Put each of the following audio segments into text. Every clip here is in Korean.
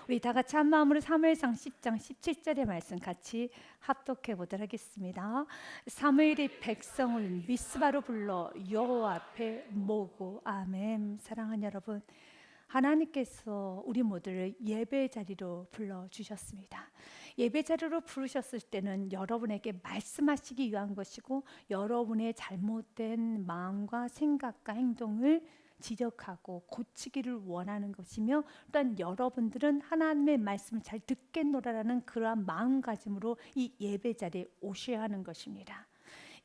우리 다 같이 한 마음으로 사무엘상 10장 17절의 말씀 같이 합독해 보도록 하겠습니다. 사무엘이 백성을 미스바로 불러 여호와 앞에 모으고. 아멘. 사랑하는 여러분, 하나님께서 우리 모두를 예배 자리로 불러주셨습니다. 예배 자리로 부르셨을 때는 여러분에게 말씀하시기 위한 것이고, 여러분의 잘못된 마음과 생각과 행동을 지적하고 고치기를 원하는 것이며, 또한 여러분들은 하나님의 말씀을 잘 듣겠노라라는 그러한 마음가짐으로 이 예배 자리에 오셔야 하는 것입니다.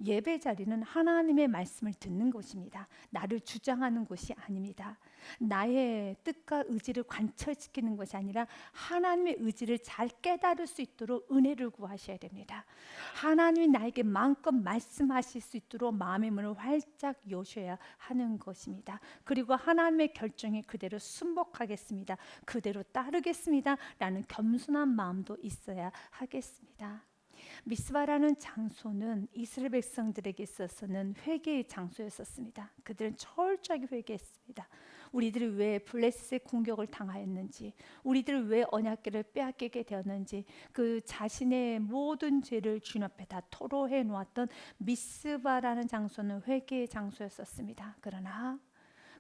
예배 자리는 하나님의 말씀을 듣는 곳입니다. 나를 주장하는 곳이 아닙니다. 나의 뜻과 의지를 관철시키는 것이 아니라 하나님의 의지를 잘 깨달을 수 있도록 은혜를 구하셔야 됩니다. 하나님이 나에게 마음껏 말씀하실 수 있도록 마음의 문을 활짝 여셔야 하는 것입니다. 그리고 하나님의 결정에 그대로 순복하겠습니다, 그대로 따르겠습니다 라는 겸손한 마음도 있어야 하겠습니다. 미스바라는 장소는 이스라엘 백성들에게 있어서는 회개의 장소였었습니다. 그들은 철저하게 회개했습니다. 우리들이 왜 블레셋의 공격을 당하였는지, 우리들이 왜 언약궤를 빼앗기게 되었는지, 그 자신의 모든 죄를 주님 앞에 다 토로해 놓았던 미스바라는 장소는 회개의 장소였었습니다. 그러나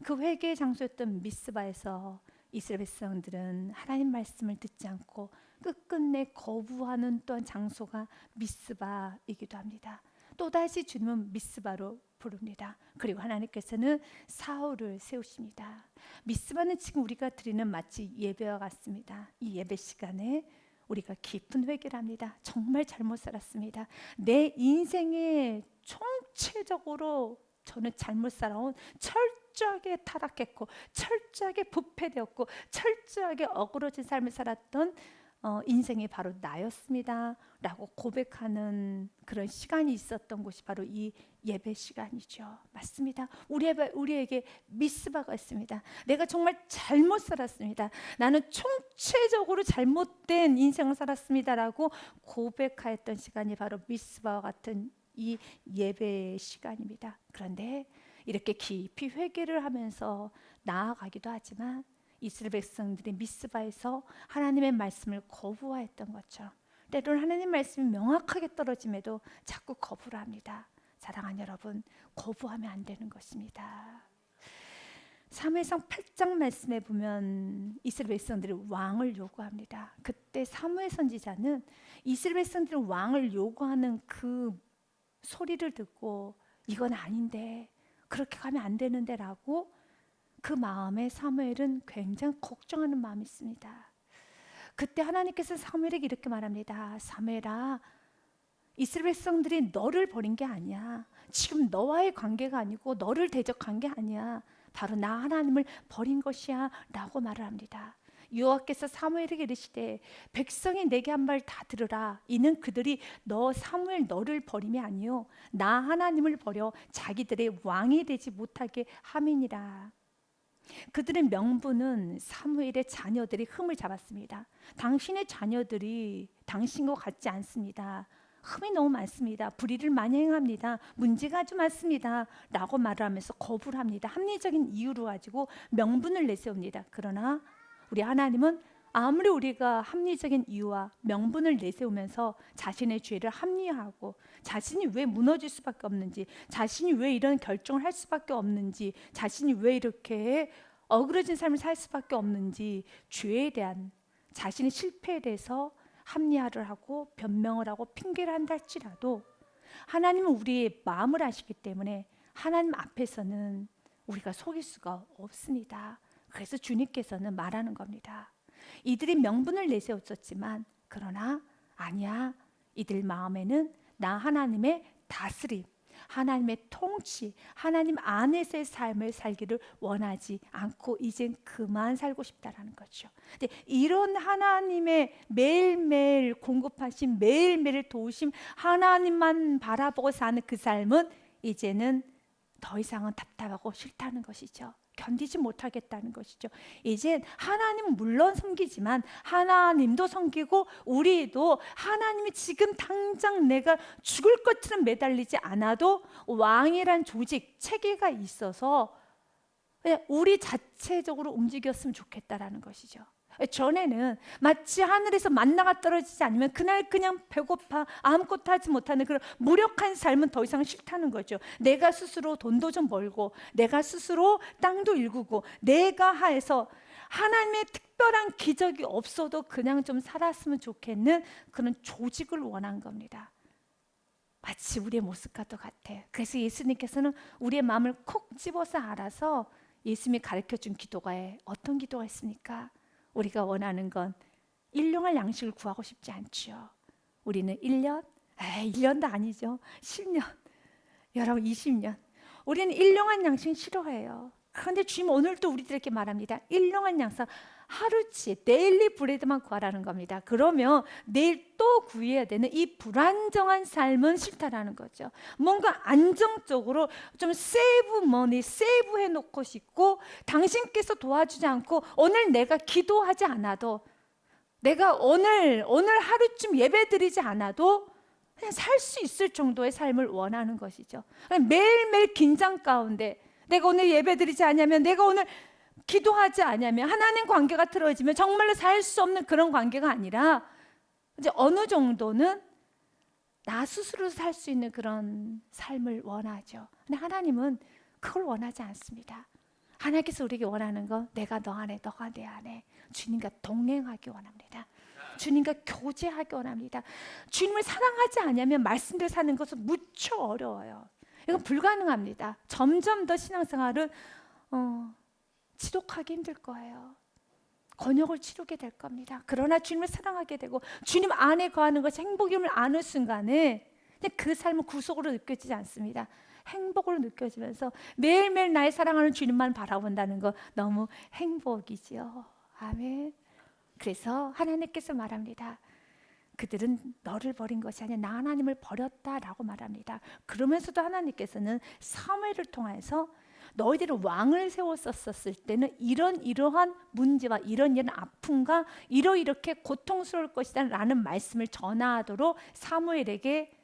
그 회개의 장소였던 미스바에서 이스라엘 백성들은 하나님 말씀을 듣지 않고 끝끝내 거부하는 또한 장소가 미스바이기도 합니다. 또다시 주님은 미스바로 부릅니다. 그리고 하나님께서는 사울을 세우십니다. 미스바는 지금 우리가 드리는 마치 예배와 같습니다. 이 예배 시간에 우리가 깊은 회개를 합니다. 정말 잘못 살았습니다. 내 인생에 총체적으로 저는 잘못 살아온, 철저하게 타락했고 철저하게 부패되었고 철저하게 어그러진 삶을 살았던 인생이 바로 나였습니다 라고 고백하는 그런 시간이 있었던 곳이 바로 이 예배 시간이죠. 맞습니다. 우리에게 미스바가 있습니다. 내가 정말 잘못 살았습니다. 나는 총체적으로 잘못된 인생을 살았습니다 라고 고백하였던 시간이 바로 미스바와 같은 이 예배 시간입니다. 그런데 이렇게 깊이 회개를 하면서 나아가기도 하지만 이스라엘 백성들이 미스바에서 하나님의 말씀을 거부하였던 것처럼 때로는 하나님 말씀이 명확하게 떨어짐에도 자꾸 거부를 합니다. 사랑하는 여러분, 거부하면 안 되는 것입니다. 사무엘상 8장 말씀에 보면 이스라엘 백성들이 왕을 요구합니다. 그때 사무엘 선지자는 이스라엘 백성들이 왕을 요구하는 그 소리를 듣고 이건 아닌데, 그렇게 가면 안 되는데 라고 그 마음에 사무엘은 굉장히 걱정하는 마음이 있습니다. 그때 하나님께서 사무엘에게 이렇게 말합니다. 사무엘아, 이스라엘 백성들이 너를 버린 게 아니야. 지금 너와의 관계가 아니고 너를 대적한 게 아니야. 바로 나 하나님을 버린 것이야 라고 말을 합니다. 여호와께서 사무엘에게 이르시되 백성이 내게 한 말 다 들으라. 이는 그들이 너 사무엘 너를 버림이 아니요 나 하나님을 버려 자기들의 왕이 되지 못하게 함이니라. 그들의 명분은 사무엘의 자녀들이 흠을 잡았습니다. 당신의 자녀들이 당신과 같지 않습니다. 흠이 너무 많습니다. 불의를 많이 행합니다. 문제가 아주 많습니다 라고 말을 하면서 거부를 합니다. 합리적인 이유로 가지고 명분을 내세웁니다. 그러나 우리 하나님은 아무리 우리가 합리적인 이유와 명분을 내세우면서 자신의 죄를 합리화하고 자신이 왜 무너질 수밖에 없는지, 자신이 왜 이런 결정을 할 수밖에 없는지, 자신이 왜 이렇게 어그러진 삶을 살 수밖에 없는지, 죄에 대한 자신의 실패에 대해서 합리화를 하고 변명을 하고 핑계를 한다 할지라도 하나님은 우리의 마음을 아시기 때문에 하나님 앞에서는 우리가 속일 수가 없습니다. 그래서 주님께서는 말하는 겁니다. 이들이 명분을 내세웠었지만 그러나 아니야, 이들 마음에는 나 하나님의 다스림, 하나님의 통치, 하나님 안에서의 삶을 살기를 원하지 않고 이젠 그만 살고 싶다라는 거죠. 근데 이런 하나님의 매일매일 공급하신, 매일매일 도우심, 하나님만 바라보고 사는 그 삶은 이제는 더 이상은 답답하고 싫다는 것이죠. 견디지 못하겠다는 것이죠. 이제 하나님은 물론 섬기지만 하나님도 섬기고 우리도 하나님이 지금 당장 내가 죽을 것처럼 매달리지 않아도 왕이란 조직, 체계가 있어서 우리 자체적으로 움직였으면 좋겠다라는 것이죠. 전에는 마치 하늘에서 만나가 떨어지지 않으면 그날 그냥 배고파 아무것도 하지 못하는 그런 무력한 삶은 더 이상 싫다는 거죠. 내가 스스로 돈도 좀 벌고 내가 스스로 땅도 일구고 내가 해서 하나님의 특별한 기적이 없어도 그냥 좀 살았으면 좋겠는 그런 조직을 원한 겁니다. 마치 우리의 모습과 똑같아요. 그래서 예수님께서는 우리의 마음을 콕 집어서 알아서 예수님이 가르쳐준 기도가 어떤 기도가 있습니까? 우리가 원하는 건 일용할 양식을 구하고 싶지 않죠. 우리는 1년? 1년도 아니죠. 10년, 여러분 20년. 우리는 일용할 양식 싫어해요. 그런데 주님 오늘도 우리들에게 말합니다. 일용할 양식 하루치 데일리 브레드만 구하라는 겁니다. 그러면 내일 또 구해야 되는 이 불안정한 삶은 싫다라는 거죠. 뭔가 안정적으로 좀 세이브 머니, 세이브 해놓고 싶고 당신께서 도와주지 않고 오늘 내가 기도하지 않아도 내가 오늘 하루쯤 예배 드리지 않아도 그냥 살 수 있을 정도의 삶을 원하는 것이죠. 매일매일 긴장 가운데 내가 오늘 예배 드리지 않으면 내가 오늘 기도하지 않으면 하나님 관계가 틀어지면 정말로 살 수 없는 그런 관계가 아니라 이제 어느 정도는 나 스스로 살 수 있는 그런 삶을 원하죠. 근데 하나님은 그걸 원하지 않습니다. 하나님께서 우리에게 원하는 건 내가 너 안에 너가 내 안에 주님과 동행하기 원합니다. 주님과 교제하기 원합니다. 주님을 사랑하지 않으면 말씀대로 사는 것은 무척 어려워요. 이건 불가능합니다. 점점 더 신앙생활은 지독하기 힘들 거예요. 곤욕을 치르게 될 겁니다. 그러나 주님을 사랑하게 되고 주님 안에 거하는 것이 행복임을 아는 순간에 그 삶은 구속으로 느껴지지 않습니다. 행복으로 느껴지면서 매일매일 나의 사랑하는 주님만 바라본다는 거 너무 행복이지요. 아멘. 그래서 하나님께서 말합니다. 그들은 너를 버린 것이 아니라 나 하나님을 버렸다라고 말합니다. 그러면서도 하나님께서는 사무엘을 통해서 너희들은 왕을 세웠었을 때는 이러한 문제와 이런 아픔과 이렇게 고통스러울 것이다 라는 말씀을 전하도록 사무엘에게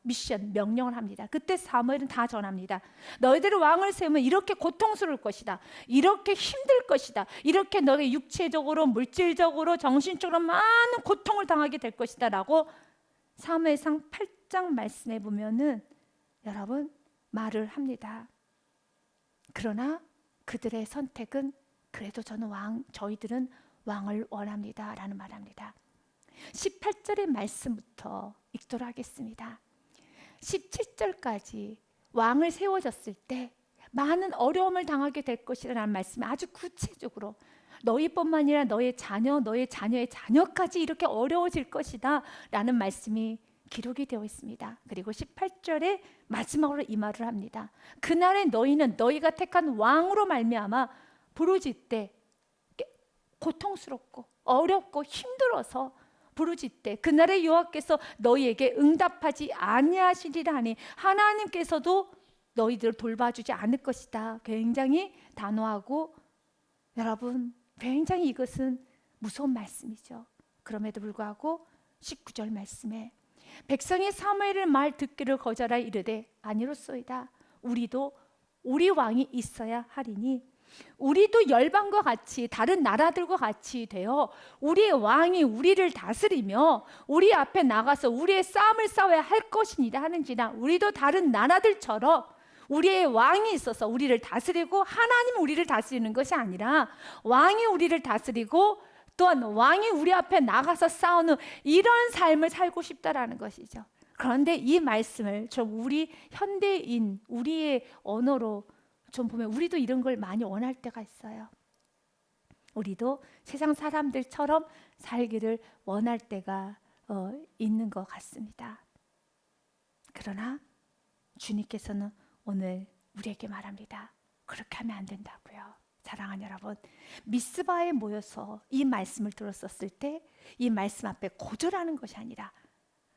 미션, 명령을 합니다. 그때 사무엘은 다 전합니다. 너희들은 왕을 세우면 이렇게 고통스러울 것이다. 이렇게 힘들 것이다. 이렇게 너희 육체적으로, 물질적으로, 정신적으로 많은 고통을 당하게 될 것이다 라고 사무엘상 8장 말씀에 보면은 여러분 말을 합니다. 그러나 그들의 선택은 그래도 저희들은 왕을 원합니다 라는 말합니다. 18절의 말씀부터 읽도록 하겠습니다. 17절까지 왕을 세워졌을 때 많은 어려움을 당하게 될 것이라는 말씀이 아주 구체적으로 너희뿐만 아니라 너의 자녀, 너의 자녀의 자녀까지 이렇게 어려워질 것이다 라는 말씀이 기록이 되어 있습니다. 그리고 18절에 마지막으로 이 말을 합니다. 그날에 너희는 너희가 택한 왕으로 말미암아 부르짖 때 고통스럽고 어렵고 힘들어서 부르짖 때 그날에 여호와께서 너희에게 응답하지 아니하시리라 하니 하나님께서도 너희들을 돌봐주지 않을 것이다. 굉장히 단호하고 여러분 굉장히 이것은 무서운 말씀이죠. 그럼에도 불구하고 19절 말씀에 백성이 사무엘의 말 듣기를 거절하여 이르되 아니로소이다. 우리도 우리 왕이 있어야 하리니 우리도 열방과 같이 다른 나라들과 같이 되어 우리의 왕이 우리를 다스리며 우리 앞에 나가서 우리의 싸움을 싸워야 할 것이니라 하는지라. 우리도 다른 나라들처럼 우리의 왕이 있어서 우리를 다스리고 하나님 우리를 다스리는 것이 아니라 왕이 우리를 다스리고 또한 왕이 우리 앞에 나가서 싸우는 이런 삶을 살고 싶다라는 것이죠. 그런데 이 말씀을 좀 우리 현대인 우리의 언어로 좀 보면 우리도 이런 걸 많이 원할 때가 있어요. 우리도 세상 사람들처럼 살기를 원할 때가 있는 것 같습니다. 그러나 주님께서는 오늘 우리에게 말합니다. 그렇게 하면 안 된다고요. 사랑하는 여러분, 미스바에 모여서 이 말씀을 들었었을 때 이 말씀 앞에 거절하는 것이 아니라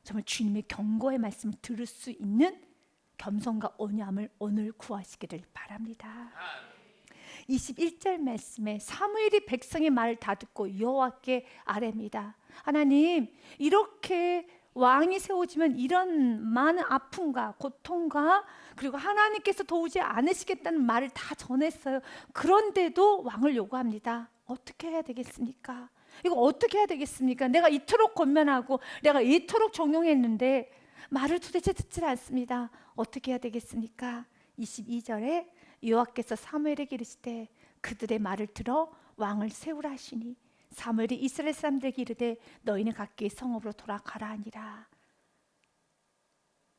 정말 주님의 경고의 말씀을 들을 수 있는 겸손과 온유함을 오늘 구하시기를 바랍니다. 21절 말씀에 사무엘이 백성의 말을 다 듣고 여호와께 아뢰니다. 하나님, 이렇게 왕이 세워지면 이런 많은 아픔과 고통과 그리고 하나님께서 도우지 않으시겠다는 말을 다 전했어요. 그런데도 왕을 요구합니다. 어떻게 해야 되겠습니까? 이거 어떻게 해야 되겠습니까? 내가 이토록 권면하고 내가 이토록 종용했는데 말을 도대체 듣질 않습니다. 어떻게 해야 되겠습니까? 22절에 여호와께서 사무엘에게 이르시되 그들의 말을 들어 왕을 세우라 하시니 사무엘이 이스라엘 사람들에게 이르되 너희는 각기 성읍으로 돌아가라 하니라.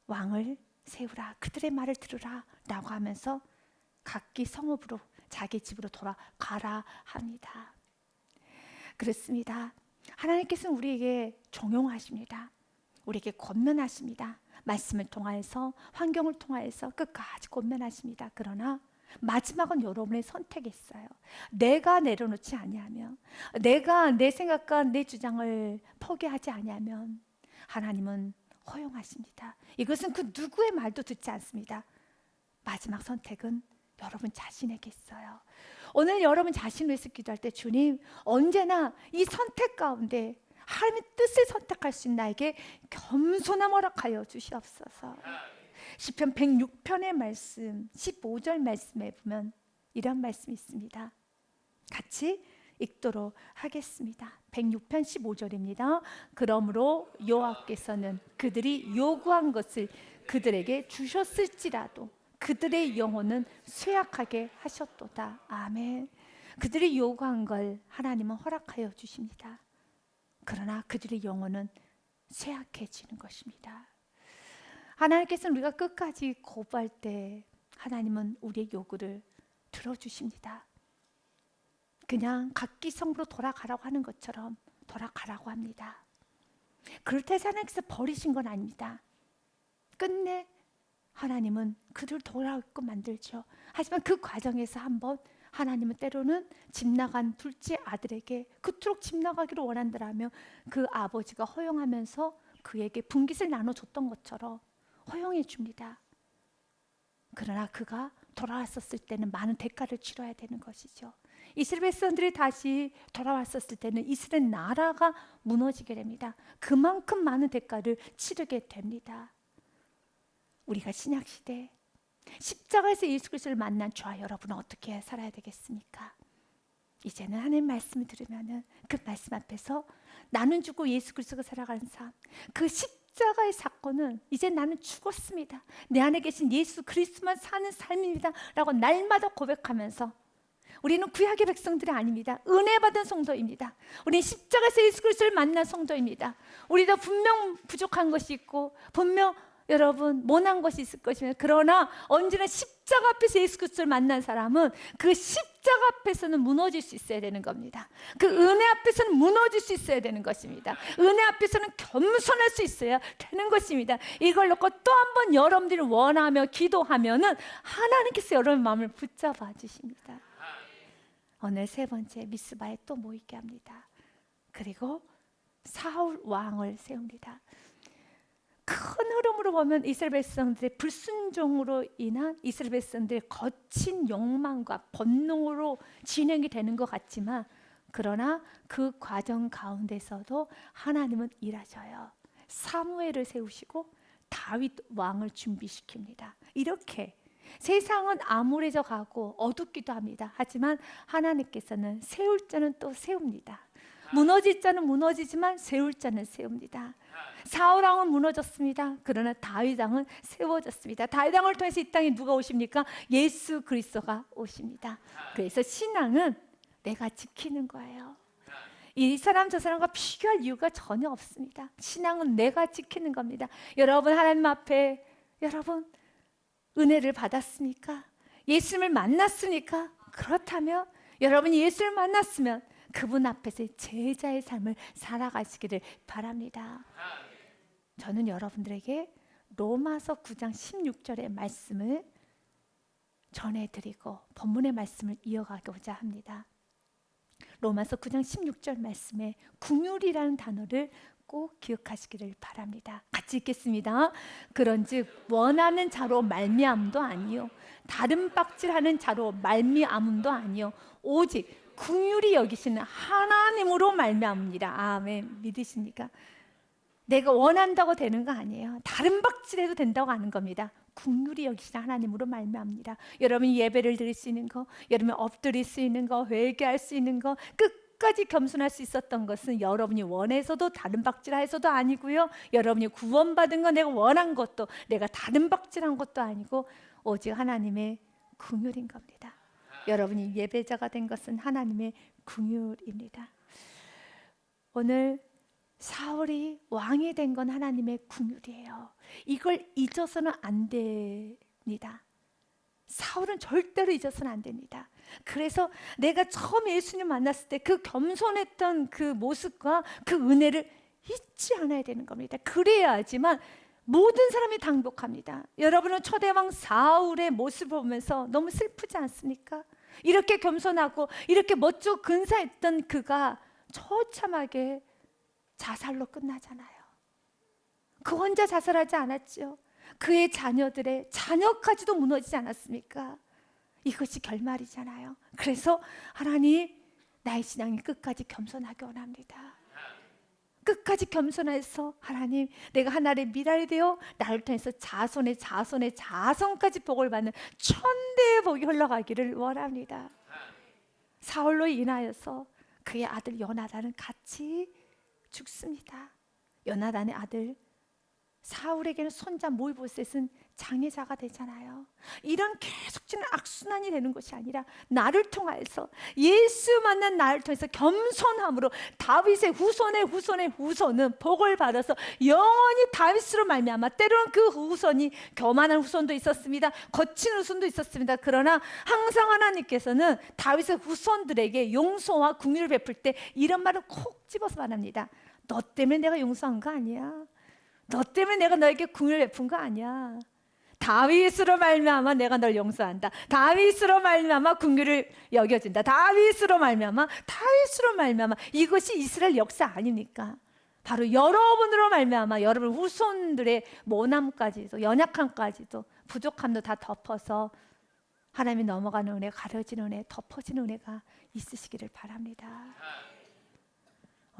왕을 세우라, 그들의 말을 들으라 라고 하면서 각기 성읍으로 자기 집으로 돌아가라 합니다. 그렇습니다. 하나님께서는 우리에게 종용하십니다. 우리에게 권면하십니다. 말씀을 통하여서, 환경을 통하여서 끝까지 권면하십니다. 그러나 마지막은 여러분의 선택이 있어요. 내가 내려놓지 아니하면, 내가 내 생각과 내 주장을 포기하지 아니하면 하나님은 허용하십니다. 이것은 그 누구의 말도 듣지 않습니다. 마지막 선택은 여러분 자신에게 있어요. 오늘 여러분 자신을 위해서 기도할 때 주님, 언제나 이 선택 가운데 하나님의 뜻을 선택할 수 있는 나에게 겸손함 허락하여 주시옵소서. 시편 106편의 말씀 15절 말씀에 보면 이런 말씀이 있습니다. 같이 읽도록 하겠습니다. 106편 15절입니다. 그러므로 여호와께서는 그들이 요구한 것을 그들에게 주셨을지라도 그들의 영혼은 쇠약하게 하셨도다. 아멘. 그들이 요구한 걸 하나님은 허락하여 주십니다. 그러나 그들의 영혼은 쇠약해지는 것입니다. 하나님께서는 우리가 끝까지 거부할 때 하나님은 우리의 요구를 들어주십니다. 그냥 각기 성으로 돌아가라고 하는 것처럼 돌아가라고 합니다. 그렇다 해서 하나님께서 버리신 건 아닙니다. 끝내 하나님은 그들 돌아오게끔 만들죠. 하지만 그 과정에서 한번 하나님은 때로는 집 나간 둘째 아들에게 그토록 집 나가기를 원한다라며 그 아버지가 허용하면서 그에게 분깃을 나눠줬던 것처럼 허용해 줍니다. 그러나 그가 돌아왔었을 때는 많은 대가를 치러야 되는 것이죠. 이스라엘 백성들이 다시 돌아왔었을 때는 이스라엘 나라가 무너지게 됩니다. 그만큼 많은 대가를 치르게 됩니다. 우리가 신약시대 십자가에서 예수 그리스도를 만난 저와 여러분은 어떻게 살아야 되겠습니까? 이제는 하나님 말씀을 들으면 그 말씀 앞에서 나는 죽고 예수 그리스도가 살아가는 삶, 그 십자가의 사건은 이제 나는 죽었습니다. 내 안에 계신 예수 그리스도만 사는 삶입니다 라고 날마다 고백하면서 우리는 구약의 백성들이 아닙니다. 은혜 받은 성도입니다. 우리는 십자가에서 예수 그리스도를 만난 성도입니다. 우리도 분명 부족한 것이 있고 분명 여러분 모난 것이 있을 것입니다. 그러나 언제나 십자가 앞에서 예수 그리스도를 만난 사람은 그 십자가 앞에서는 무너질 수 있어야 되는 겁니다. 그 은혜 앞에서는 무너질 수 있어야 되는 것입니다. 은혜 앞에서는 겸손할 수 있어야 되는 것입니다. 이걸 놓고 또 한 번 여러분들이 원하며 기도하면은 하나님께서 여러분의 마음을 붙잡아 주십니다. 오늘 세 번째 미스바에 또 모이게 합니다. 그리고 사울 왕을 세웁니다. 큰 흐름으로 보면 이스라엘 백성들의 불순종으로 인한 이스라엘 백성들의 거친 욕망과 본능으로 진행이 되는 것 같지만 그러나 그 과정 가운데서도 하나님은 일하셔요. 사무엘을 세우시고 다윗 왕을 준비시킵니다. 이렇게 세상은 암울해져 가고 어둡기도 합니다. 하지만 하나님께서는 세울 자는 또 세웁니다. 무너질 자는 무너지지만 세울 자는 세웁니다. 사울 왕은 무너졌습니다. 그러나 다윗 왕은 세워졌습니다. 다윗 왕을 통해서 이 땅에 누가 오십니까? 예수 그리스도가 오십니다. 그래서 신앙은 내가 지키는 거예요. 이 사람 저 사람과 비교할 이유가 전혀 없습니다. 신앙은 내가 지키는 겁니다. 여러분 하나님 앞에 여러분 은혜를 받았습니까? 예수님을 만났습니까? 그렇다면 여러분이 예수를 만났으면 그분 앞에서 제자의 삶을 살아가시기를 바랍니다. 저는 여러분들에게 로마서 9장 16절의 말씀을 전해드리고 본문의 말씀을 이어가고자 합니다. 로마서 9장 16절 말씀에 긍휼이라는 단어를 꼭 기억하시기를 바랍니다. 같이 읽겠습니다. 그런즉 원하는 자로 말미암도 아니요 다른 빡질하는 자로 말미암음도 아니요 오직 긍휼히 여기시는 하나님으로 말미암습니다. 아멘. 믿으십니까? 내가 원한다고 되는 거 아니에요. 다른 박질해도 된다고 하는 겁니다. 긍휼히 여기시는 하나님으로 말미암니다. 여러분이 예배를 드릴 수 있는 거, 여러분이 엎드릴 수 있는 거, 회개할 수 있는 거, 끝까지 겸손할 수 있었던 것은 여러분이 원해서도 다른 박질해서도 아니고요, 여러분이 구원받은 거 내가 원한 것도 내가 다른 박질한 것도 아니고 오직 하나님의 긍휼인 겁니다. 여러분이 예배자가 된 것은 하나님의 긍휼입니다. 오늘 사울이 왕이 된 건 하나님의 긍휼이에요. 이걸 잊어서는 안 됩니다. 사울은 절대로 잊어서는 안 됩니다. 그래서 내가 처음 예수님 만났을 때 그 겸손했던 그 모습과 그 은혜를 잊지 않아야 되는 겁니다. 그래야지만 모든 사람이 다 행복합니다. 여러분은 초대왕 사울의 모습을 보면서 너무 슬프지 않습니까? 이렇게 겸손하고 이렇게 멋지고 근사했던 그가 처참하게 자살로 끝나잖아요. 그 혼자 자살하지 않았죠. 그의 자녀들의 자녀까지도 무너지지 않았습니까? 이것이 결말이잖아요. 그래서 하나님, 나의 신앙이 끝까지 겸손하게 원합니다. 끝까지 겸손해서 하나님, 내가 하나님의 미랄이 되어 나를 통해서 자손의 자손의 자손까지 복을 받는 천대의 복이 흘러가기를 원합니다. 사울로 인하여서 그의 아들 요나단은 같이 죽습니다. 요나단의 아들 사울에게는 손자 모이보셋은 장애자가 되잖아요. 이런 계속적인 악순환이 되는 것이 아니라 나를 통하여서, 예수 만난 나를 통해서 겸손함으로 다윗의 후손의 후손의 후손은 복을 받아서 영원히 다윗으로 말미암아, 때로는 그 후손이 교만한 후손도 있었습니다. 거친 후손도 있었습니다. 그러나 항상 하나님께서는 다윗의 후손들에게 용서와 긍휼을 베풀 때 이런 말을 콕 집어서 말합니다. 너 때문에 내가 용서한 거 아니야. 너 때문에 내가 너에게 긍휼을 베푼 거 아니야. 다윗으로 말미암아 내가 널 용서한다. 다윗으로 말미암아 긍휼을 여겨준다. 다윗으로 말미암아, 다윗으로 말미암아. 이것이 이스라엘 역사 아닙니까? 바로 여러분으로 말미암아 여러분 후손들의 모남까지도, 연약함까지도, 부족함도 다 덮어서 하나님이 넘어가는 은혜, 가려지는 은혜, 덮어지는 은혜가 있으시기를 바랍니다.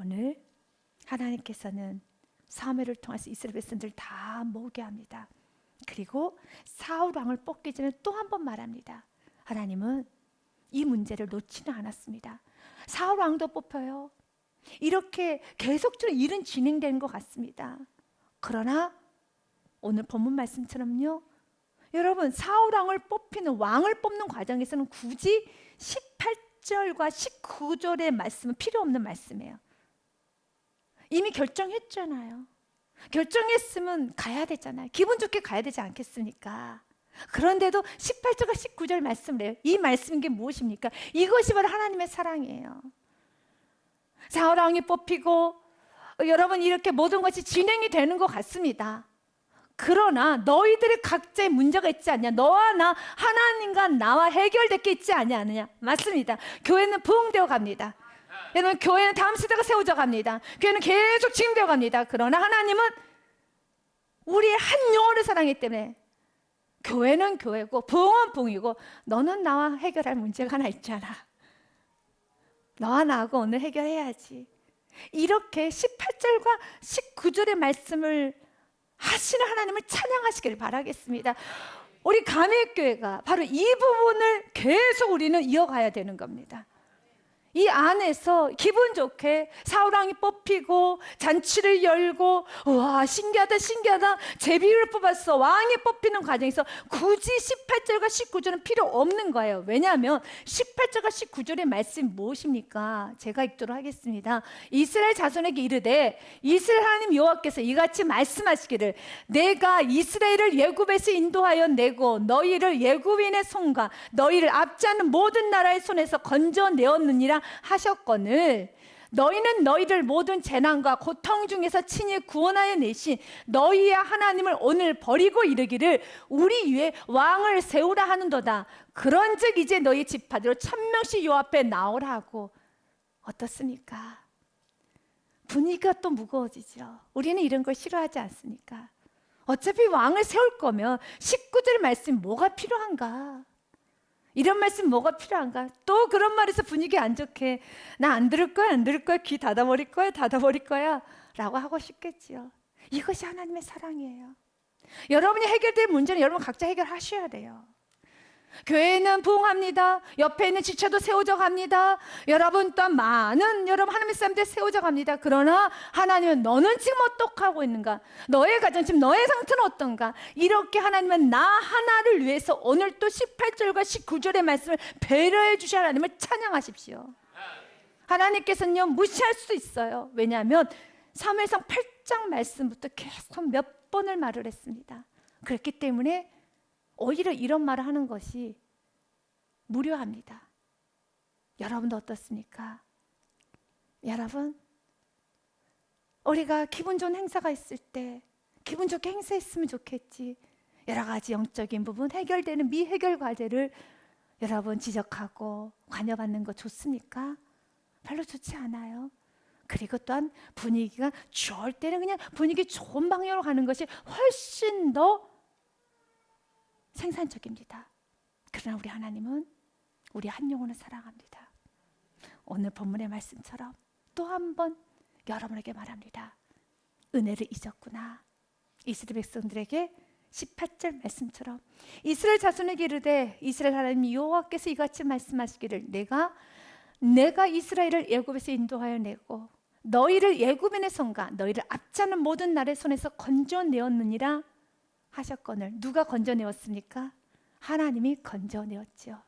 오늘 하나님께서는 사무엘을 통해서 이스라엘 백성들을 다 모으게 합니다. 그리고 사울 왕을 뽑기 전에 또 한 번 말합니다. 하나님은 이 문제를 놓지는 않았습니다. 사울 왕도 뽑혀요. 이렇게 계속적으로 일은 진행되는 것 같습니다. 그러나 오늘 본문 말씀처럼요, 여러분 사울 왕을 뽑는 과정에서는 굳이 18절과 19절의 말씀은 필요 없는 말씀이에요. 이미 결정했잖아요. 결정했으면 가야 되잖아요. 기분 좋게 가야 되지 않겠습니까? 그런데도 18절과 19절 말씀을 해요. 이 말씀인 게 무엇입니까? 이것이 바로 하나님의 사랑이에요. 사울 왕이 뽑히고 여러분 이렇게 모든 것이 진행이 되는 것 같습니다. 그러나 너희들의 각자의 문제가 있지 않냐? 너와 나, 하나님과 나와 해결될 게 있지 않냐? 맞습니다. 교회는 부흥되어 갑니다. 여러분, 교회는 다음 세대가 세워져 갑니다. 교회는 계속 진행되어 갑니다. 그러나 하나님은 우리의 한 영혼을 사랑하기 때문에 교회는 교회고 부흥은 부흥이고, 너는 나와 해결할 문제가 하나 있잖아. 너와 나하고 오늘 해결해야지. 이렇게 18절과 19절의 말씀을 하시는 하나님을 찬양하시기를 바라겠습니다. 우리 감회교회가 바로 이 부분을 계속 우리는 이어가야 되는 겁니다. 이 안에서 기분 좋게 사울왕이 뽑히고 잔치를 열고, 와 신기하다 신기하다, 제비를 뽑았어, 왕이 뽑히는 과정에서 굳이 18절과 19절은 필요 없는 거예요. 왜냐하면 18절과 19절의 말씀이 무엇입니까? 제가 읽도록 하겠습니다. 이스라엘 자손에게 이르되 이스라엘 하나님 여호와께서 이같이 말씀하시기를, 내가 이스라엘을 애굽에서 인도하여 내고 너희를 애굽인의 손과 너희를 앞지 않는 모든 나라의 손에서 건져내었느니라 하셨거늘, 너희는 너희를 모든 재난과 고통 중에서 친히 구원하여 내신 너희의 하나님을 오늘 버리고 이르기를 우리 위에 왕을 세우라 하는도다. 그런즉 이제 너희 지파대로 1000명씩 요 앞에 나오라고. 어떻습니까? 분위기가 또 무거워지죠. 우리는 이런 걸 싫어하지 않습니까? 어차피 왕을 세울 거면 19절 말씀이 뭐가 필요한가? 이런 말씀 뭐가 필요한가? 또 그런 말에서 분위기 안 좋게, 나 안 들을 거야, 안 들을 거야, 귀 닫아버릴 거야, 닫아버릴 거야 라고 하고 싶겠지요. 이것이 하나님의 사랑이에요. 여러분이 해결될 문제는 여러분 각자 해결하셔야 돼요. 교회는 부흥합니다. 옆에 있는 지체도 세워져 갑니다. 여러분 또한 많은 여러분 하나님의 사람들 세워져 갑니다. 그러나 하나님은 너는 지금 어떡하고 있는가? 너의 가정 지금 너의 상태는 어떤가? 이렇게 하나님은 나 하나를 위해서 오늘 또 18절과 19절의 말씀을 배려해 주신 하나님을 찬양하십시오. 하나님께서는요 무시할 수 있어요. 왜냐하면 사무엘상 8장 말씀부터 계속 몇 번을 말을 했습니다. 그렇기 때문에 오히려 이런 말을 하는 것이 무료합니다. 여러분도 어떻습니까? 여러분, 우리가 기분 좋은 행사가 있을 때 기분 좋게 행사했으면 좋겠지. 여러 가지 영적인 부분 해결되는 미해결 과제를 여러분 지적하고 관여받는 거 좋습니까? 별로 좋지 않아요. 그리고 또한 분위기가 좋을 때는 그냥 분위기 좋은 방향으로 가는 것이 훨씬 더 생산적입니다. 그러나 우리 하나님은 우리 한 영혼을 사랑합니다. 오늘 본문의 말씀처럼 또 한 번 여러분에게 말합니다. 은혜를 잊었구나. 이스라엘 백성들에게 18절 말씀처럼 이스라엘 자손에게 이르되 이스라엘 하나님 여호와께서 이같이 말씀하시기를 내가 이스라엘을 애굽에서 인도하여 내고 너희를 애굽인의 손과 너희를 압제하는 모든 나라의 손에서 건져내었느니라 하셨거늘. 누가 건져내었습니까? 하나님이 건져내었죠.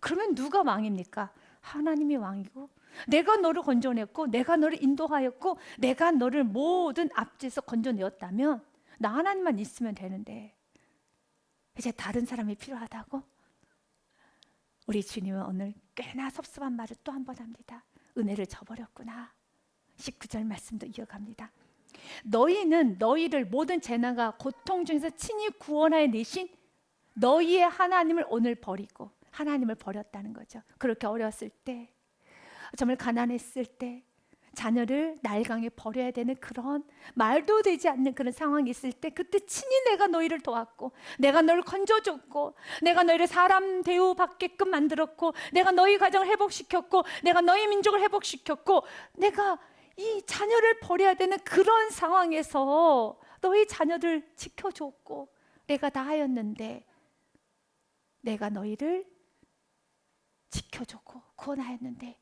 그러면 누가 왕입니까? 하나님이 왕이고 내가 너를 건져냈고 내가 너를 인도하였고 내가 너를 모든 압제에서 건져내었다면 나 하나님만 있으면 되는데 이제 다른 사람이 필요하다고? 우리 주님은 오늘 꽤나 섭섭한 말을 또 한 번 합니다. 은혜를 저버렸구나. 19절 말씀도 이어갑니다. 너희는 너희를 모든 재난과 고통 중에서 친히 구원하여 내신 너희의 하나님을 오늘 버리고 하나님을 버렸다는 거죠. 그렇게 어려웠을 때 정말 가난했을 때 자녀를 나일강에 버려야 되는 그런 말도 되지 않는 그런 상황이 있을 때 그때 친히 내가 너희를 도왔고 내가 너를 건져줬고 내가 너희를 사람 대우받게끔 만들었고 내가 너희 가정을 회복시켰고 내가 너희 민족을 회복시켰고 내가 이 자녀를 버려야 되는 그런 상황에서 너희 자녀들 지켜줬고 내가 다 하였는데 내가 너희를 지켜줬고 구원하였는데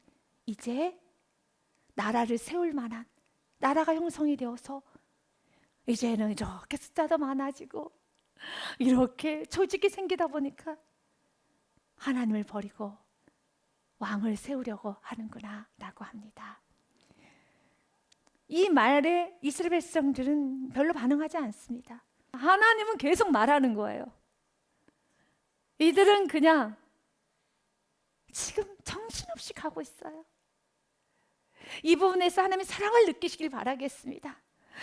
이제 나라를 세울 만한 나라가 형성이 되어서 이제는 이렇게 숫자도 많아지고 이렇게 조직이 생기다 보니까 하나님을 버리고 왕을 세우려고 하는구나 라고 합니다. 이 말에 이스라엘 백성들은 별로 반응하지 않습니다. 하나님은 계속 말하는 거예요. 이들은 그냥 지금 정신없이 가고 있어요. 이 부분에서 하나님의 사랑을 느끼시길 바라겠습니다.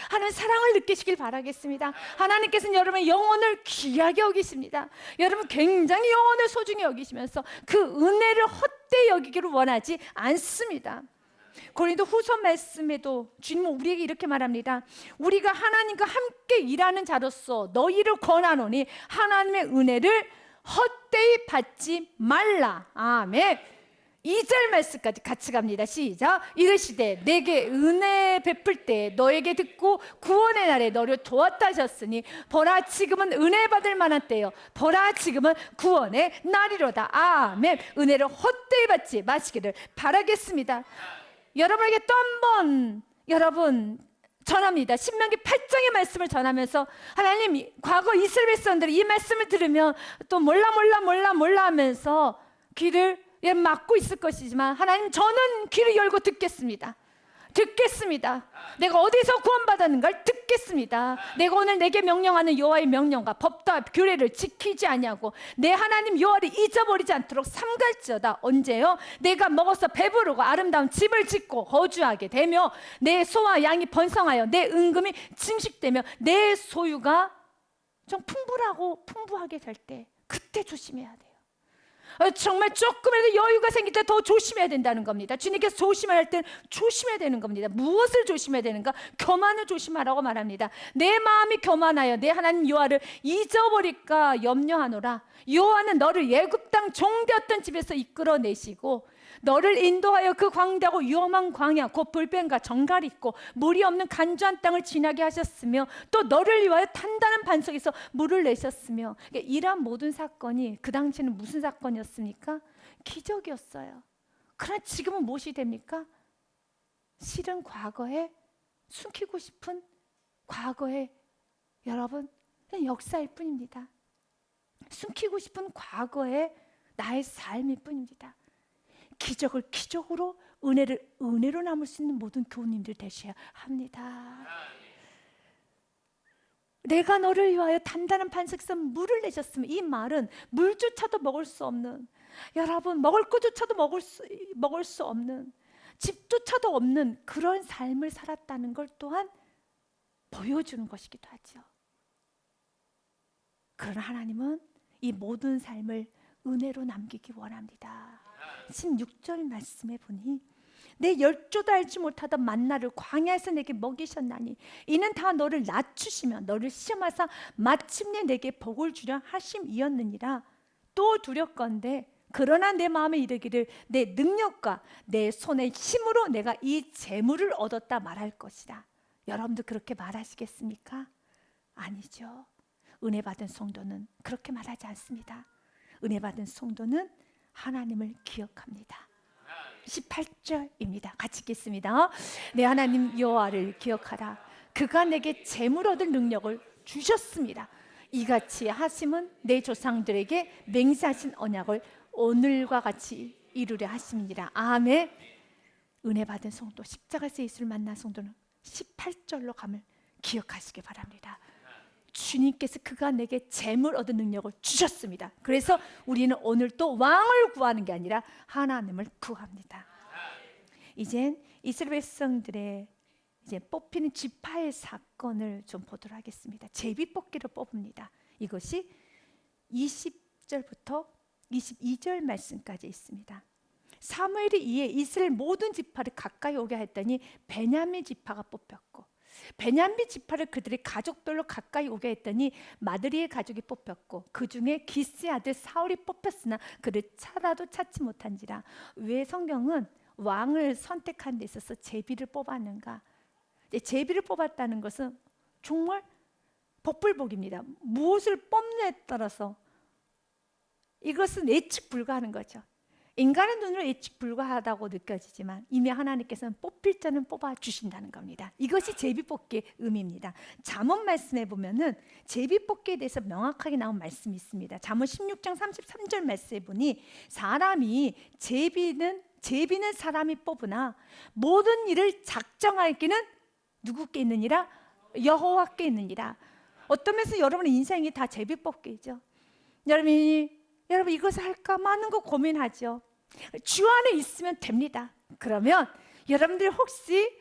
하나님의 사랑을 느끼시길 바라겠습니다. 하나님께서는 여러분의 영혼을 귀하게 여기십니다. 여러분 굉장히 영혼을 소중히 여기시면서 그 은혜를 헛되이 여기기를 원하지 않습니다. 고린도 후서 말씀에도 주님은 우리에게 이렇게 말합니다. 우리가 하나님과 함께 일하는 자로서 너희를 권하노니 하나님의 은혜를 헛되이 받지 말라. 아멘. 2절 말씀까지 같이 갑니다. 시작. 이르시되 내게 은혜 베풀 때 너에게 듣고 구원의 날에 너를 도왔다 하셨으니 보라 지금은 은혜 받을 만한 때요 보라 지금은 구원의 날이로다. 아멘. 은혜를 헛되이 받지 마시기를 바라겠습니다. 여러분에게 또 한 번 여러분 전합니다. 신명기 8장의 말씀을 전하면서 하나님 과거 이스라엘 백성들이 이 말씀을 들으면 또 몰라 하면서 귀를 막고 있을 것이지만 하나님 저는 귀를 열고 듣겠습니다. 내가 어디서 구원받았는가를 듣겠습니다. 내가 오늘 내게 명령하는 여호와의 명령과 법도와 규례를 지키지 아니하고 내 하나님 여호와를 잊어버리지 않도록 삼갈지어다. 언제요? 내가 먹어서 배부르고 아름다운 집을 짓고 거주하게 되며 내 소와 양이 번성하여 내 은금이 증식되며 내 소유가 좀 풍부하게 될 때 그때 조심해야 돼요. 정말 조금이라도 여유가 생길 때 더 조심해야 된다는 겁니다. 주님께서 조심해야 할 때는 조심해야 되는 겁니다. 무엇을 조심해야 되는가? 교만을 조심하라고 말합니다. 내 마음이 교만하여 내 하나님 여호와를 잊어버릴까 염려하노라. 여호와는 너를 애굽 땅 종되었던 집에서 이끌어내시고 너를 인도하여 그 광대하고 위험한 광야 곧 불뱀과 정갈이 있고 물이 없는 간주한 땅을 지나게 하셨으며 또 너를 위하여 단단한 반석에서 물을 내셨으며. 이러한 모든 사건이 그 당시에는 무슨 사건이었습니까? 기적이었어요. 그러나 지금은 무엇이 됩니까? 실은 과거에 숨기고 싶은 과거에 여러분 그냥 역사일 뿐입니다. 숨기고 싶은 과거의 나의 삶일 뿐입니다. 기적을 기적으로, 은혜를 은혜로 남을 수 있는 모든 교우님들 되셔야 합니다. 내가 너를 위하여 단단한 반석에서 물을 내셨으면, 이 말은 물조차도 먹을 수 없는, 여러분 먹을 것조차도 먹을 수 없는, 집조차도 없는 그런 삶을 살았다는 걸 또한 보여주는 것이기도 하죠. 그러나 하나님은 이 모든 삶을 은혜로 남기기 원합니다. 16절 말씀에 보니 내 열조도 알지 못하던 만나를 광야에서 내게 먹이셨나니 이는 다 너를 낮추시며 너를 시험하사 마침내 내게 복을 주려 하심이었느니라. 또 두렵건대 그러나 내 마음에 이르기를 내 능력과 내 손의 힘으로 내가 이 재물을 얻었다 말할 것이다. 여러분도 그렇게 말하시겠습니까? 아니죠. 은혜 받은 성도는 그렇게 말하지 않습니다. 은혜 받은 성도는 하나님을 기억합니다. 18절입니다. 같이 읽겠습니다. 내 하나님 여호와를 기억하라. 그가 내게 재물 얻을 능력을 주셨습니다. 이같이 하심은 내 조상들에게 맹세하신 언약을 오늘과 같이 이루려 하심이니라. 아멘. 은혜 받은 성도, 십자가에서 예수를 만난 성도는 18절로 감을 기억하시기 바랍니다. 주님께서 그가 내게 재물 얻은 능력을 주셨습니다. 그래서 우리는 오늘 또 왕을 구하는 게 아니라 하나님을 구합니다. 이젠 이스라엘 백성들의 이제 뽑히는 지파의 사건을 좀 보도록 하겠습니다. 제비뽑기를 뽑습니다. 이것이 20절부터 22절 말씀까지 있습니다. 사무엘이 이에 이스라엘 모든 지파를 가까이 오게 했더니 베냐민 지파가 뽑혔고, 베냐민 지파를 그들의 가족들로 가까이 오게 했더니 마드리의 가족이 뽑혔고, 그 중에 기스의 아들 사울이 뽑혔으나 그를 찾아도 찾지 못한지라. 왜 성경은 왕을 선택한 데 있어서 제비를 뽑았는가? 제비를 뽑았다는 것은 정말 복불복입니다. 무엇을 뽑느냐에 따라서 이것은 예측 불가하는 거죠. 인간의 눈으로 예측 불가하다고 느껴지지만 이미 하나님께서는 뽑힐 자는 뽑아주신다는 겁니다. 이것이 제비뽑기의 의미입니다. 잠언 말씀에 보면은 제비뽑기에 대해서 명확하게 나온 말씀이 있습니다. 잠언 16장 33절 말씀에 보니 사람이 제비는 사람이 뽑으나 모든 일을 작정하기는 누구께 있느니라? 여호와께 있느니라. 어떤 면에서 여러분의 인생이 다 제비뽑기죠. 여러분 이것을 할까 많은 거 고민하죠. 주 안에 있으면 됩니다. 그러면 여러분들 혹시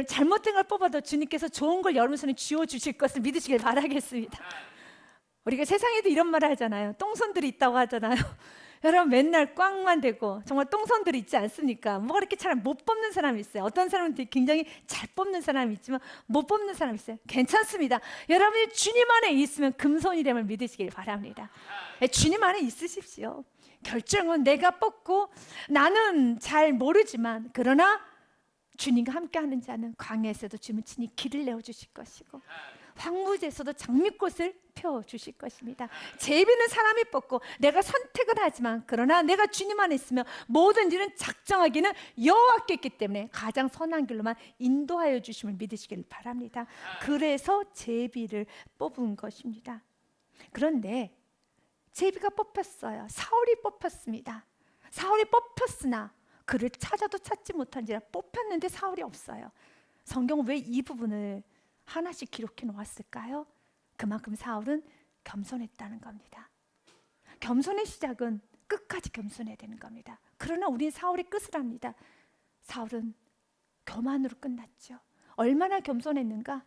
잘못된 걸 뽑아도 주님께서 좋은 걸 여러분 손에 쥐어주실 것을 믿으시길 바라겠습니다. 우리가 세상에도 이런 말을 하잖아요. 똥손들이 있다고 하잖아요. 여러분 맨날 꽝만 대고 정말 똥손들이 있지 않습니까? 뭐가 그렇게 잘 못 뽑는 사람이 있어요. 어떤 사람은 굉장히 잘 뽑는 사람이 있지만 못 뽑는 사람이 있어요. 괜찮습니다. 여러분이 주님 안에 있으면 금손이 됨을 믿으시길 바랍니다. 주님 안에 있으십시오. 결정은 내가 뽑고 나는 잘 모르지만 그러나 주님과 함께하는 자는 광야에서도 주님은 친히 길을 내어주실 것이고 황무지에서도 장미꽃을 펴주실 것입니다. 제비는 사람이 뽑고 내가 선택을 하지만 그러나 내가 주님 안에 있으면 모든 일은 작정하기는 여호와께 있기 때문에 가장 선한 길로만 인도하여 주심을 믿으시길 바랍니다. 그래서 제비를 뽑은 것입니다. 그런데 제비가 뽑혔어요. 사울이 뽑혔습니다. 사울이 뽑혔으나 그를 찾아도 찾지 못한지라. 뽑혔는데 사울이 없어요. 성경은 왜 이 부분을 하나씩 기록해 놓았을까요? 그만큼 사울은 겸손했다는 겁니다. 겸손의 시작은 끝까지 겸손해야 되는 겁니다. 그러나 우린 사울의 끝을 합니다. 사울은 교만으로 끝났죠. 얼마나 겸손했는가?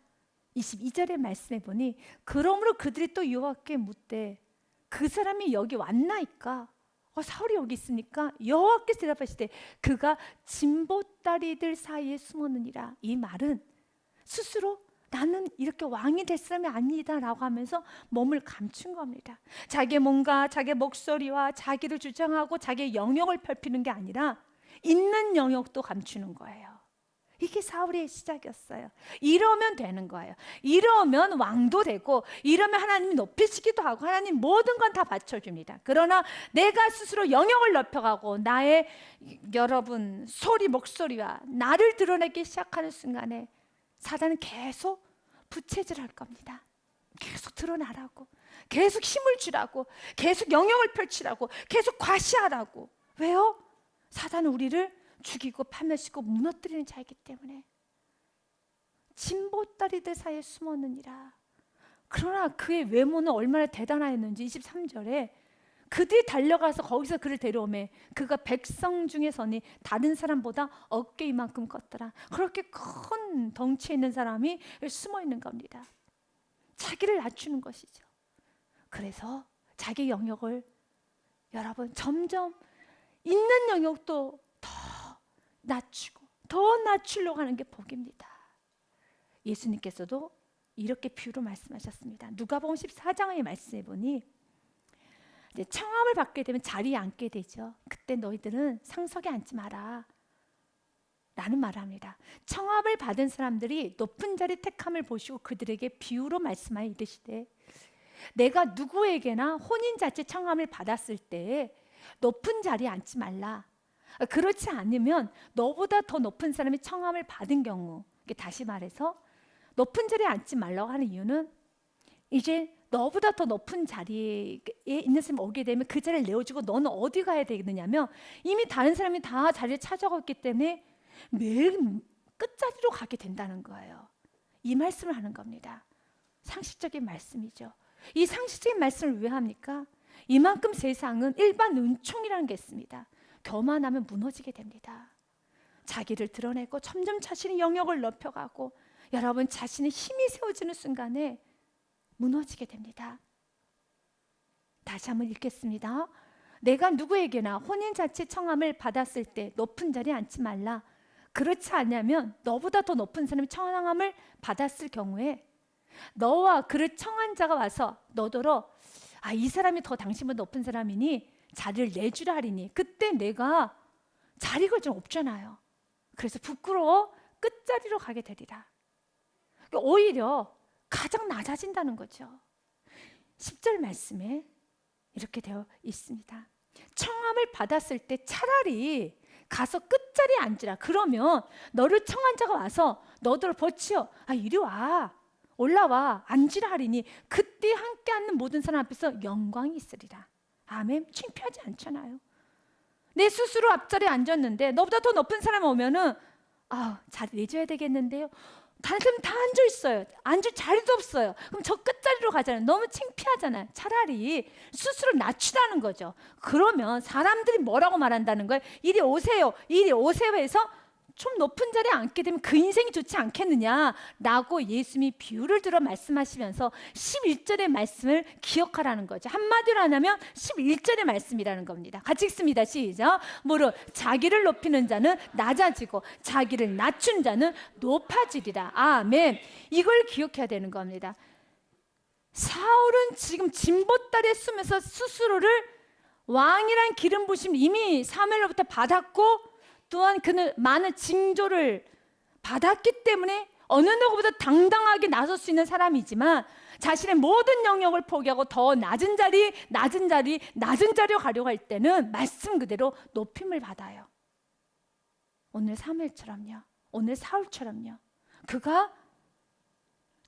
22절의 말씀에 보니 그러므로 그들이 또 여호와께 묻되 그 사람이 여기 왔나이까? 사울이 여기 있으니까 여호와께서 대답하시되 그가 진보다리들 사이에 숨었느니라. 이 말은 스스로 나는 이렇게 왕이 될 사람이 아니다 라고 하면서 몸을 감춘 겁니다. 자기의 몸과 자기의 목소리와 자기를 주장하고 자기의 영역을 펼치는 게 아니라 있는 영역도 감추는 거예요. 이게 사울의 시작이었어요. 이러면 되는 거예요. 이러면 왕도 되고, 이러면 하나님이 높이시기도 하고, 하나님 모든 건 다 받쳐줍니다. 그러나 내가 스스로 영역을 넓혀가고 나의 여러분 소리, 목소리와 나를 드러내기 시작하는 순간에 사단은 계속 부채질할 겁니다. 계속 드러나라고, 계속 힘을 주라고, 계속 영역을 펼치라고, 계속 과시하라고. 왜요? 사단은 우리를 죽이고 파멸시키고 무너뜨리는 자이기 때문에. 진보다리들 사이에 숨었느니라. 그러나 그의 외모는 얼마나 대단하였는지 23절에 그들이 달려가서 거기서 그를 데려오매 그가 백성 중에서니 다른 사람보다 어깨 이만큼 컸더라. 그렇게 큰 덩치에 있는 사람이 숨어 있는 겁니다. 자기를 낮추는 것이죠. 그래서 자기 영역을 여러분 점점 있는 영역도 더 낮추고 더 낮추려고 하는 게 복입니다. 예수님께서도 이렇게 비유로 말씀하셨습니다. 누가복음 14장의 말씀해 보니 이제 청함을 받게 되면 자리에 앉게 되죠. 그때 너희들은 상석에 앉지 마라 라는 말을 합니다. 청함을 받은 사람들이 높은 자리 택함을 보시고 그들에게 비유로 말씀하여 이르시되 내가 누구에게나 혼인잔치 청함을 받았을 때 높은 자리에 앉지 말라. 그렇지 않으면 너보다 더 높은 사람이 청함을 받은 경우, 다시 말해서 높은 자리에 앉지 말라고 하는 이유는 이제 너보다 더 높은 자리에 있는 사람이 오게 되면 그 자리를 내어주고 너는 어디 가야 되느냐면 이미 다른 사람이 다 자리를 차지하고 있기 때문에 매일 끝자리로 가게 된다는 거예요. 이 말씀을 하는 겁니다. 상식적인 말씀이죠. 이 상식적인 말씀을 왜 합니까? 이만큼 세상은 일반 은총이라는 게 있습니다. 교만하면 무너지게 됩니다. 자기를 드러내고 점점 자신의 영역을 넓혀가고 여러분 자신의 힘이 세워지는 순간에 무너지게 됩니다. 다시 한번 읽겠습니다. 내가 누구에게나 혼인잔치 청함을 받았을 때 높은 자리에 앉지 말라. 그렇지 않으면 너보다 더 높은 사람이 청함을 받았을 경우에 너와 그를 청한 자가 와서 너더러 이 사람이 더 당신보다 높은 사람이니 자리를 내주라 하리니 그때 내가 자리가 좀 없잖아요. 그래서 부끄러워 끝자리로 가게 되리라. 오히려 가장 낮아진다는 거죠. 10절 말씀에 이렇게 되어 있습니다. 청함을 받았을 때 차라리 가서 끝자리에 앉으라. 그러면 너를 청한 자가 와서 너더러 버치어 이리 와 올라와 앉으라 하리니 그때 함께 앉는 모든 사람 앞에서 영광이 있으리라. 아멘. 창피하지 않잖아요. 내 스스로 앞자리에 앉았는데 너보다 더 높은 사람 오면은 자리 내줘야 되겠는데요. 다른 사람 다 앉아 있어요. 앉을 자리도 없어요. 그럼 저 끝자리로 가잖아요. 너무 창피하잖아요. 차라리 스스로 낮추라는 거죠. 그러면 사람들이 뭐라고 말한다는 거예요? 이리 오세요. 이리 오세요 해서 좀 높은 자리에 앉게 되면 그 인생이 좋지 않겠느냐라고 예수님이 비유를 들어 말씀하시면서 11절의 말씀을 기억하라는 거죠. 한마디로 하면 11절의 말씀이라는 겁니다. 같이 읽습니다. 시작. 무릇 자기를 높이는 자는 낮아지고 자기를 낮춘 자는 높아지리라. 아멘. 이걸 기억해야 되는 겁니다. 사울은 지금 진보다리에 숨면서 스스로를 왕이란 기름 부심 이미 사무엘로부터 받았고 또한 그는 많은 징조를 받았기 때문에 어느 누구보다 당당하게 나설 수 있는 사람이지만 자신의 모든 영역을 포기하고 더 낮은 자리로 가려고 할 때는 말씀 그대로 높임을 받아요. 오늘 사무엘처럼요. 오늘 사울처럼요. 그가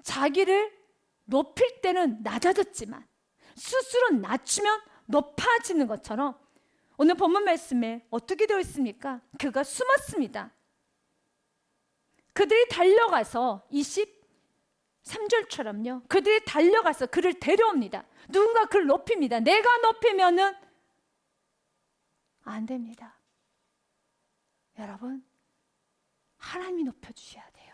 자기를 높일 때는 낮아졌지만 스스로 낮추면 높아지는 것처럼 오늘 본문 말씀에 어떻게 되어 있습니까? 그가 숨었습니다. 그들이 달려가서 23절처럼요. 그들이 달려가서 그를 데려옵니다. 누군가 그를 높입니다. 내가 높이면은 안 됩니다. 여러분, 하나님이 높여주셔야 돼요.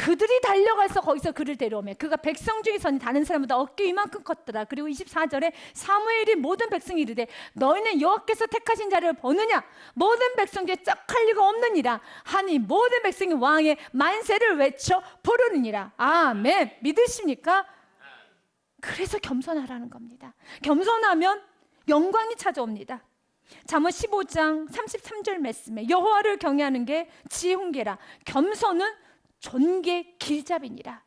그들이 달려가서 거기서 그를 데려오면 그가 백성 중에서는 다른 사람보다 어깨 이만큼 컸더라. 그리고 24절에 사무엘이 모든 백성이 이르되 너희는 여호와께서 택하신 자를 보느냐? 모든 백성 중에 짝할 리가 없느니라 하니 모든 백성이 왕의 만세를 외쳐 부르느니라. 아멘. 믿으십니까? 그래서 겸손하라는 겁니다. 겸손하면 영광이 찾아옵니다. 잠언 15장 33절 말씀에 여호와를 경외하는 게 지혜 훈계라 겸손은 존귀의 길잡이니라.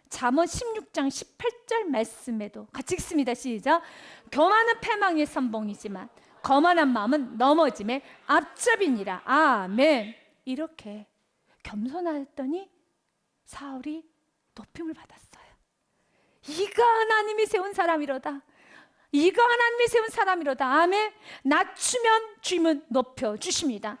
잠언 16장 18절 말씀에도 같이 읽습니다. 시작. 교만은 패망의 선봉이지만 거만한 마음은 넘어짐의 앞잡이니라. 아멘. 이렇게 겸손하였더니 사울이 높임을 받았어요. 이가 하나님이 세운 사람이로다. 이가 하나님이 세운 사람이로다. 아멘. 낮추면 주님은 높여주십니다.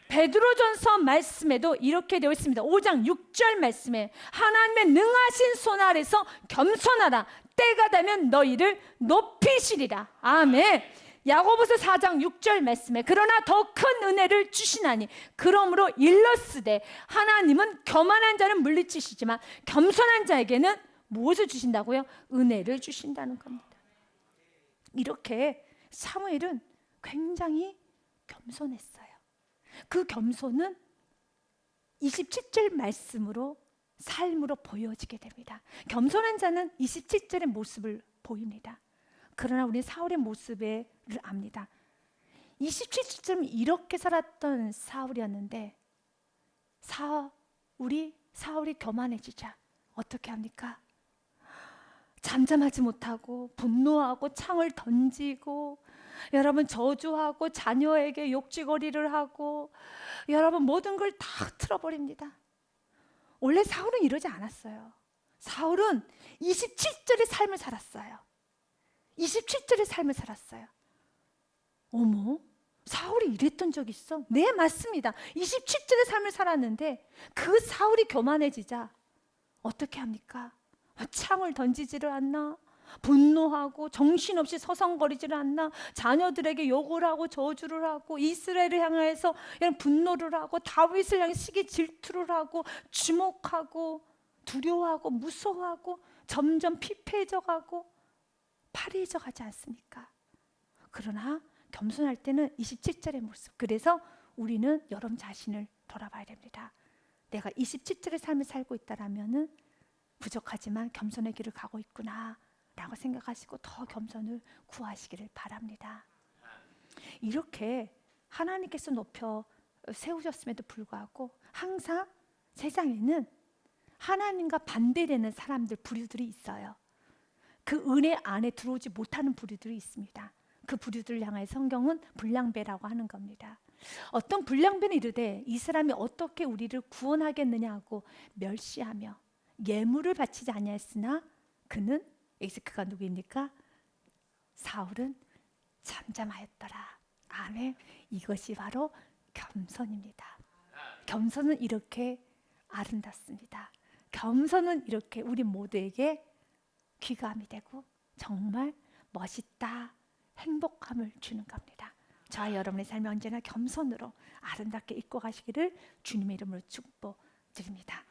베드로전서 말씀에도 이렇게 되어 있습니다. 5장 6절 말씀에 하나님의 능하신 손 아래서 겸손하라. 때가 되면 너희를 높이시리라. 아멘. 야고보서 4장 6절 말씀에 그러나 더 큰 은혜를 주시나니 그러므로 일러스되 하나님은 교만한 자는 물리치시지만 겸손한 자에게는 무엇을 주신다고요? 은혜를 주신다는 겁니다. 이렇게 사무엘은 굉장히 겸손했어요. 그 겸손은 27절 말씀으로 삶으로 보여지게 됩니다. 겸손한 자는 27절의 모습을 보입니다. 그러나 우리 사울의 모습을 압니다. 27절은 이렇게 살았던 사울이었는데 사울이 교만해지자 어떻게 합니까? 잠잠하지 못하고 분노하고 창을 던지고 여러분 저주하고 자녀에게 욕지거리를 하고 여러분 모든 걸 다 틀어버립니다. 원래 사울은 이러지 않았어요. 사울은 27절의 삶을 살았어요. 27절의 삶을 살았어요. 어머, 사울이 이랬던 적 있어? 네, 맞습니다. 27절의 삶을 살았는데 그 사울이 교만해지자 어떻게 합니까? 창을 던지지를 않나? 분노하고 정신없이 서성거리지를 않나? 자녀들에게 욕을 하고 저주를 하고 이스라엘을 향해서 분노를 하고 다윗을 향해 시기 질투를 하고 주목하고 두려워하고 무서워하고 점점 피폐해져가고 파리해져 가지 않습니까? 그러나 겸손할 때는 27절의 모습. 그래서 우리는 여러분 자신을 돌아봐야 됩니다. 내가 27절의 삶을 살고 있다라면은 부족하지만 겸손의 길을 가고 있구나 라고 생각하시고 더 겸손을 구하시기를 바랍니다. 이렇게 하나님께서 높여 세우셨음에도 불구하고 항상 세상에는 하나님과 반대되는 사람들, 부류들이 있어요. 그 은혜 안에 들어오지 못하는 부류들이 있습니다. 그 부류들을 향해 성경은 불량배라고 하는 겁니다. 어떤 불량배는 이르되 이 사람이 어떻게 우리를 구원하겠느냐 하고 멸시하며 예물을 바치지 아니하였으나 그는, 여기서 그가 누구입니까? 사울은 잠잠하였더라. 아멘. 이것이 바로 겸손입니다. 겸손은 이렇게 아름답습니다. 겸손은 이렇게 우리 모두에게 귀감이 되고 정말 멋있다, 행복함을 주는 겁니다. 저와 여러분의 삶이 언제나 겸손으로 아름답게 입고 가시기를 주님의 이름으로 축복드립니다.